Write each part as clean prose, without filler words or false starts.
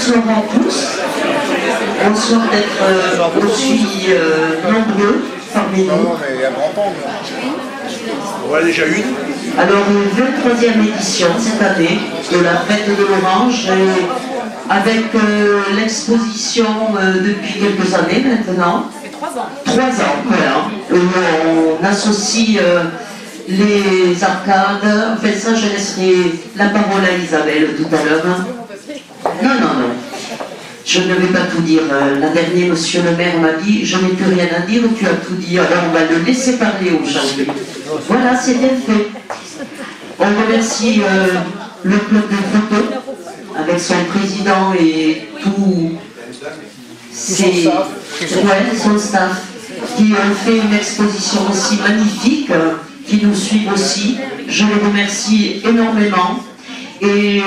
bonsoir à tous. Bonsoir d'être aussi nombreux parmi nous. Non, mais il y a grand temps. Voilà déjà une. Alors, 23e édition cette année de la fête de l'Orange, avec l'exposition depuis quelques années maintenant. 3 ans. 3 ans, voilà. Où on associe les arcades. En fait, ça, je laisserai la parole à Isabelle tout à l'heure. Non, non, non. Je ne vais pas tout dire. La dernière, monsieur le maire m'a dit, je n'ai plus rien à dire, tu as tout dit. Alors on va le laisser parler aujourd'hui. Voilà, c'est bien fait. On remercie le club de photo avec son président et tout son staff qui ont fait une exposition aussi magnifique, qui nous suivent aussi. Je les remercie énormément. Et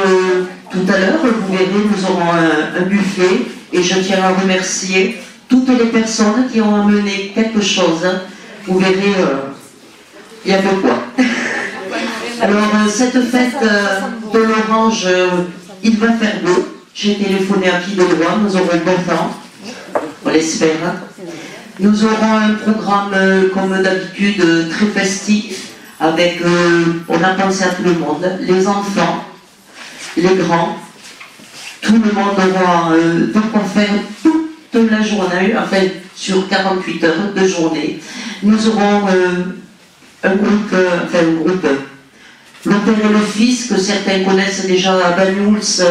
tout à l'heure, vous verrez, nous aurons un buffet et je tiens à remercier toutes les personnes qui ont amené quelque chose. Vous verrez, il y a de quoi. Alors, cette fête de l'Orange, il va faire beau. J'ai téléphoné à Pied de Loire, nous aurons bon temps, on l'espère. Nous aurons un programme, comme d'habitude, très festif, avec, on a pensé à tout le monde, les enfants, les grands, tout le monde aura de quoi faire toute la journée, enfin sur 48 heures de journée. Nous aurons un groupe, le père et le fils, que certains connaissent déjà à Banyuls,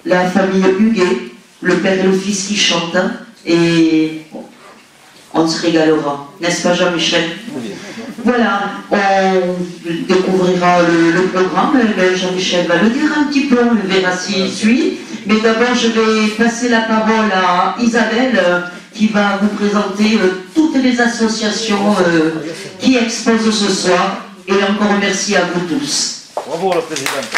la famille Huguet, le père et le fils qui chantent, et on se régalera, n'est-ce pas Jean-Michel? Voilà, on découvrira le programme, Jean-Michel va le dire un petit peu, on verra s'il suit. Mais d'abord, je vais passer la parole à Isabelle, qui va vous présenter toutes les associations qui exposent ce soir. Et encore merci à vous tous. Bravo la présidente.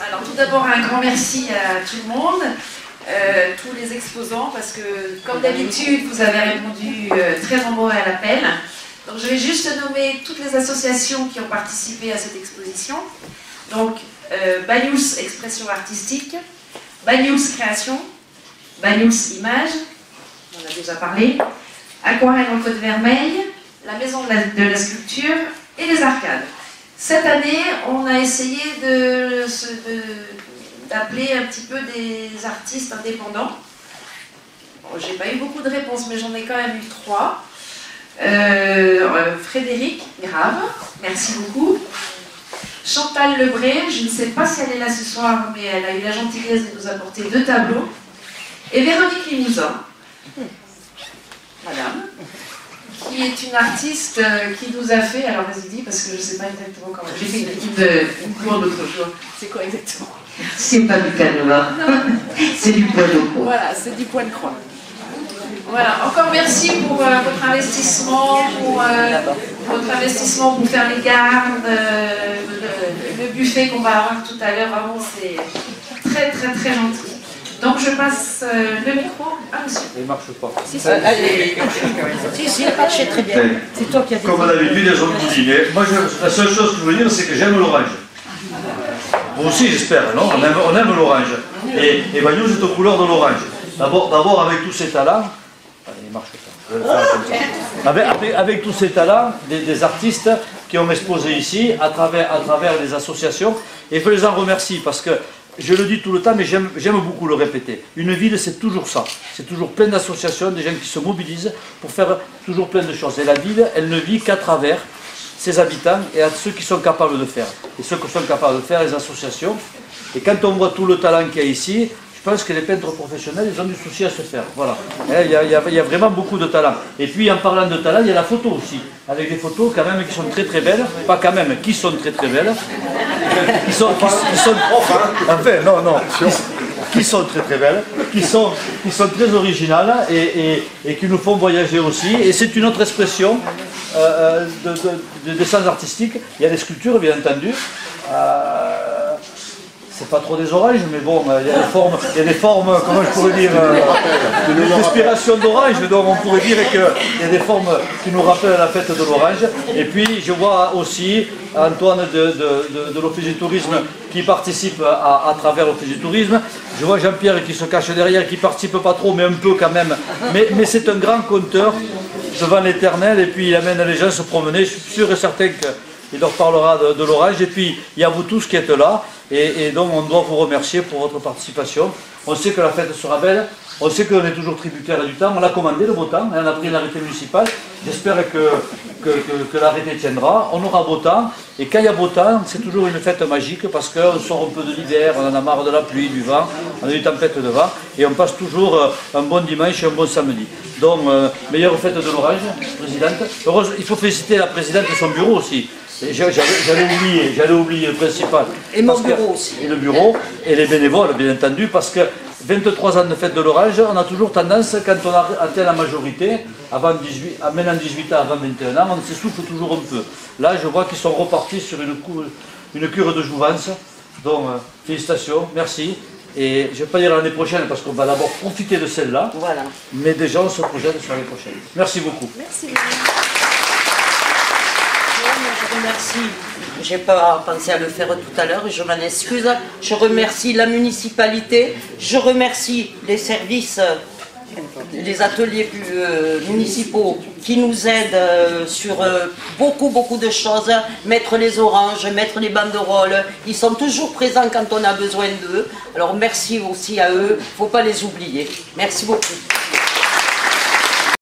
Alors tout d'abord, un grand merci à tout le monde. Tous les exposants, parce que comme d'habitude vous avez répondu très nombreux à l'appel. Donc je vais juste nommer toutes les associations qui ont participé à cette exposition. Donc Banyuls Expression Artistique, Banyuls Création, Banyuls Images, on a déjà parlé, Aquarelle en Côte Vermeille, la Maison de la Sculpture et les Arcades. Cette année, on a essayé d'appeler un petit peu des artistes indépendants. Bon, j'ai pas eu beaucoup de réponses, mais j'en ai quand même eu 3. Frédéric Grave, merci beaucoup. Chantal Lebré, je ne sais pas si elle est là ce soir, mais elle a eu la gentillesse de nous apporter 2 tableaux. Et Véronique Limousin, madame, qui est une artiste qui nous a fait, alors vas-y dis, parce que je ne sais pas exactement comment, j'ai fait une cour l'autre jour. C'est quoi exactement? C'est pas du canevas, c'est du point de croix. Voilà, c'est du point de croix. Voilà, encore merci pour votre investissement, pour faire les gardes, le buffet qu'on va avoir tout à l'heure. Vraiment, c'est très très très gentil. Donc je passe le micro à monsieur. Il ne marche pas. Si, il marchait très bien. C'est toi qui as dit. Comme d'habitude, les autres vous disent. Mais moi, la seule chose que je veux dire, c'est que j'aime l'orange. Vous aussi, j'espère, non? On aime l'orange. Et Banyuls est aux couleurs de l'orange. D'abord, avec tous ces talents, il marche pas. Je vais le faire comme ça. Avec tous ces talents, des artistes qui ont exposé ici, à travers les associations, et je les en remercie parce que je le dis tout le temps, mais j'aime beaucoup le répéter. Une ville, c'est toujours ça. C'est toujours plein d'associations, des gens qui se mobilisent pour faire toujours plein de choses. Et la ville, elle ne vit qu'à travers ses habitants et à ceux qui sont capables de faire. Et ceux qui sont capables de faire, les associations. Et quand on voit tout le talent qu'il y a ici, je pense que les peintres professionnels, ils ont du souci à se faire. Voilà. Il y a vraiment beaucoup de talent. Et puis, en parlant de talent, il y a la photo aussi. Avec des photos quand même qui sont très très belles. Pas quand même, qui sont très très belles. Qui sont très très belles. Qui sont très originales et qui nous font voyager aussi. Et c'est une autre expression de sens artistique. Il y a des sculptures, bien entendu. c'est pas trop des oranges, mais bon, il y a des formes, comment je pourrais dire, d'inspiration d'orange, donc on pourrait dire qu'il y a des formes qui nous rappellent la fête de l'orange. Et puis je vois aussi Antoine de l'Office du Tourisme qui participe à travers l'Office du Tourisme. Je vois Jean-Pierre qui se cache derrière, qui participe pas trop, mais un peu quand même. Mais c'est un grand conteur devant l'Éternel, et puis il amène les gens à se promener. Je suis sûr et certain qu'il leur parlera de l'orange. Et puis il y a vous tous qui êtes là, et donc on doit vous remercier pour votre participation. On sait que la fête sera belle, on sait qu'on est toujours tributaire du temps, on l'a commandé le beau temps, on a pris l'arrêté municipal. J'espère que l'arrêté tiendra, on aura beau temps, et quand il y a beau temps, c'est toujours une fête magique, parce qu'on sort un peu de l'hiver, on en a marre de la pluie, du vent, on a eu tempête de vent, et on passe toujours un bon dimanche et un bon samedi. Donc, meilleure fête de l'orange, présidente. Heureuse, il faut féliciter la présidente de son bureau aussi. J'allais oublier le principal. Et mon bureau aussi. Et le bureau, et les bénévoles, bien entendu, parce que 23 ans de fête de l'orange, on a toujours tendance, quand on a atteint la majorité, maintenant 18 ans, avant 21 ans, on s'essouffle toujours un peu. Là, je vois qu'ils sont repartis sur une cure de jouvence. Donc, félicitations, merci. Et je ne vais pas dire l'année prochaine, parce qu'on va d'abord profiter de celle-là. Voilà. Mais déjà, on se projette sur l'année prochaine. Merci beaucoup. Merci. Je remercie, je n'ai pas pensé à le faire tout à l'heure, je m'en excuse. Je remercie la municipalité, je remercie les services, les ateliers municipaux qui nous aident sur beaucoup de choses, mettre les oranges, mettre les banderoles. Ils sont toujours présents quand on a besoin d'eux. Alors merci aussi à eux, il ne faut pas les oublier. Merci beaucoup.